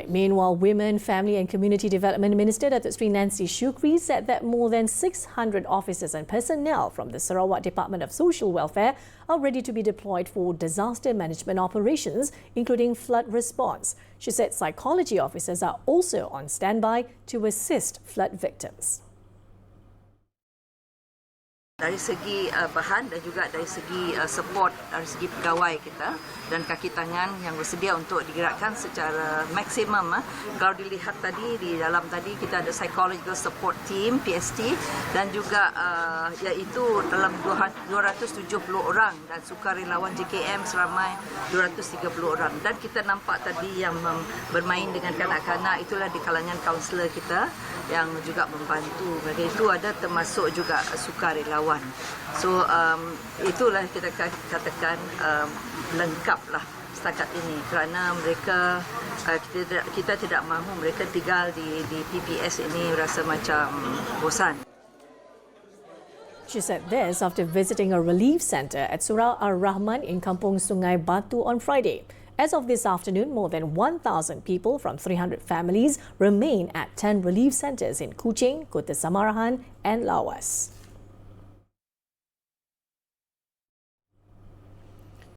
Meanwhile, Women, Family and Community Development Minister Datuk Seri Shukri said that more than 600 officers and personnel from the Sarawak Department of Social Welfare are ready to be deployed for disaster management operations, including flood response. She said psychology officers are also on standby to assist flood victims. Dari segi bahan dan juga dari segi support dari segi pegawai kita dan kaki tangan yang bersedia untuk digerakkan secara maksimum. Kalau dilihat tadi di dalam tadi kita ada psychological support team PST dan juga iaitu dalam 270 orang dan sukarelawan JKM seramai 230 orang dan kita nampak tadi yang bermain dengan kanak-kanak itulah di kalangan kaunselor kita yang juga membantu. Mereka itu ada termasuk juga sukarelawan. So itulah kita katakan lengkaplah setakat ini kerana mereka kita tidak mahu mereka tinggal di PPS ini rasa macam bosan. She said this after visiting a relief centre at Surau Ar-Rahman in Kampung Sungai Batu on Friday. As of this afternoon, more than 1,000 people from 300 families remain at 10 relief centres in Kuching, Kota Samarahan and Lawas.